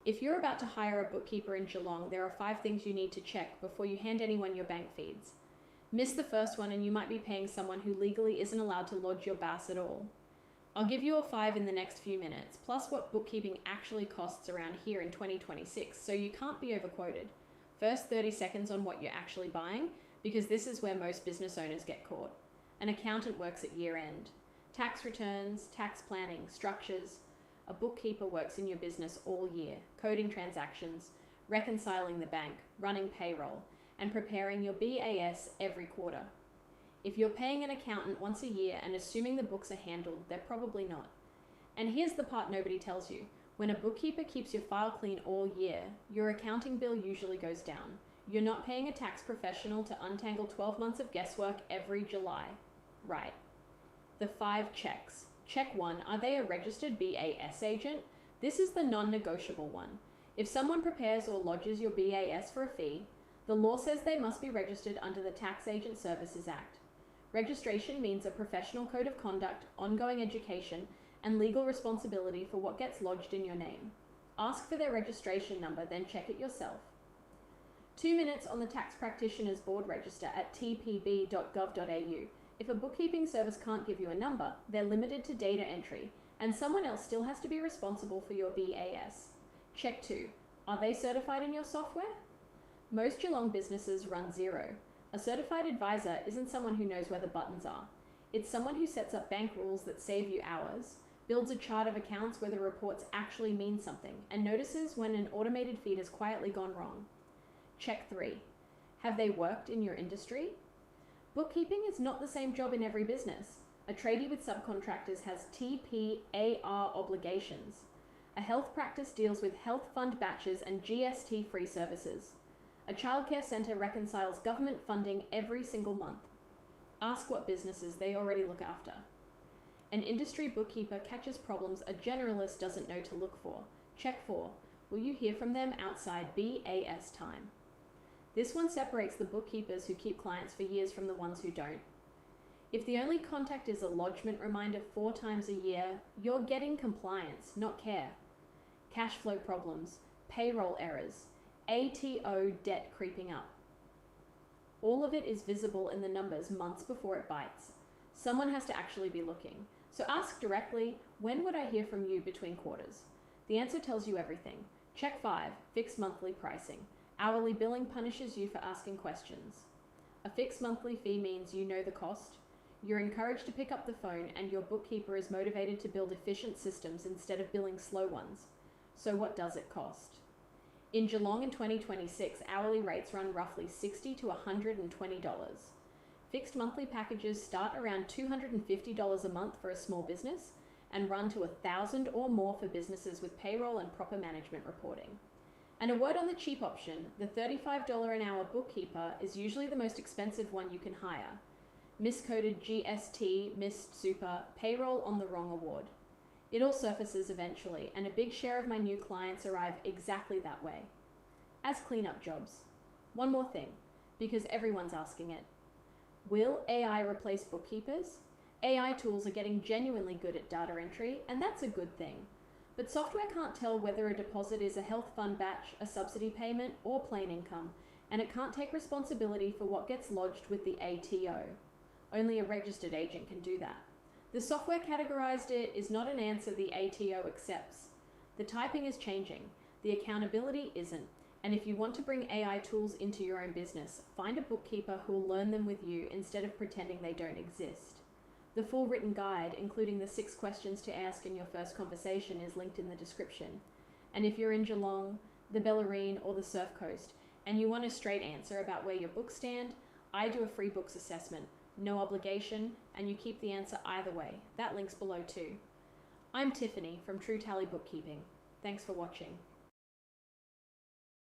If you're about to hire a bookkeeper in Geelong, there are 5 things you need to check before you hand anyone your bank feeds. Miss the first one and you might be paying someone who legally isn't allowed to lodge your BAS at all. I'll give you a 5 in the next few minutes, plus what bookkeeping actually costs around here in 2026, so you can't be overquoted. First 30 seconds on what you're actually buying, because this is where most business owners get caught. An accountant works at year end. Tax returns, tax planning, structures. A bookkeeper works in your business all year, coding transactions, reconciling the bank, running payroll, and preparing your BAS every quarter. If you're paying an accountant once a year and assuming the books are handled, they're probably not. And here's the part nobody tells you. When a bookkeeper keeps your file clean all year, your accounting bill usually goes down. You're not paying a tax professional to untangle 12 months of guesswork every July. Right. The 5 checks. Check 1, are they a registered BAS agent? This is the non-negotiable one. If someone prepares or lodges your BAS for a fee, the law says they must be registered under the Tax Agent Services Act. Registration means a professional code of conduct, ongoing education, and legal responsibility for what gets lodged in your name. Ask for their registration number, then check it yourself. 2 minutes on the Tax Practitioners Board Register at tpb.gov.au. If a bookkeeping service can't give you a number, they're limited to data entry, and someone else still has to be responsible for your BAS. Check 2. Are they certified in your software? Most Geelong businesses run Xero. A certified advisor isn't someone who knows where the buttons are. It's someone who sets up bank rules that save you hours, builds a chart of accounts where the reports actually mean something, and notices when an automated feed has quietly gone wrong. Check 3. Have they worked in your industry? Bookkeeping is not the same job in every business. A tradie with subcontractors has TPAR obligations. A health practice deals with health fund batches and GST-free services. A childcare centre reconciles government funding every single month. Ask what businesses they already look after. An industry bookkeeper catches problems a generalist doesn't know to look for. Check 4. Will you hear from them outside BAS time? This one separates the bookkeepers who keep clients for years from the ones who don't. If the only contact is a lodgement reminder 4 times a year, you're getting compliance, not care. Cash flow problems, payroll errors, ATO debt creeping up. All of it is visible in the numbers months before it bites. Someone has to actually be looking. So ask directly, when would I hear from you between quarters? The answer tells you everything. Check 5, fixed monthly pricing. Hourly billing punishes you for asking questions. A fixed monthly fee means you know the cost. You're encouraged to pick up the phone, and your bookkeeper is motivated to build efficient systems instead of billing slow ones. So what does it cost? In Geelong in 2026, hourly rates run roughly $60 to $120. Fixed monthly packages start around $250 a month for a small business and run to $1,000 or more for businesses with payroll and proper management reporting. And a word on the cheap option, the $35 an hour bookkeeper is usually the most expensive one you can hire. Miscoded GST, missed super, payroll on the wrong award. It all surfaces eventually, and a big share of my new clients arrive exactly that way. As cleanup jobs. One more thing, because everyone's asking it. Will AI replace bookkeepers? AI tools are getting genuinely good at data entry, and that's a good thing. But software can't tell whether a deposit is a health fund batch, a subsidy payment, or plain income, and it can't take responsibility for what gets lodged with the ATO. Only a registered agent can do that. The software categorized it is not an answer the ATO accepts. The typing is changing. The accountability isn't. And if you want to bring AI tools into your own business, find a bookkeeper who will learn them with you instead of pretending they don't exist. The full written guide, including the 6 questions to ask in your first conversation, is linked in the description. And if you're in Geelong, the Bellarine, or the Surf Coast, and you want a straight answer about where your books stand, I do a free books assessment, no obligation, and you keep the answer either way. That link's below too. I'm Tiffany from True Tally Bookkeeping. Thanks for watching.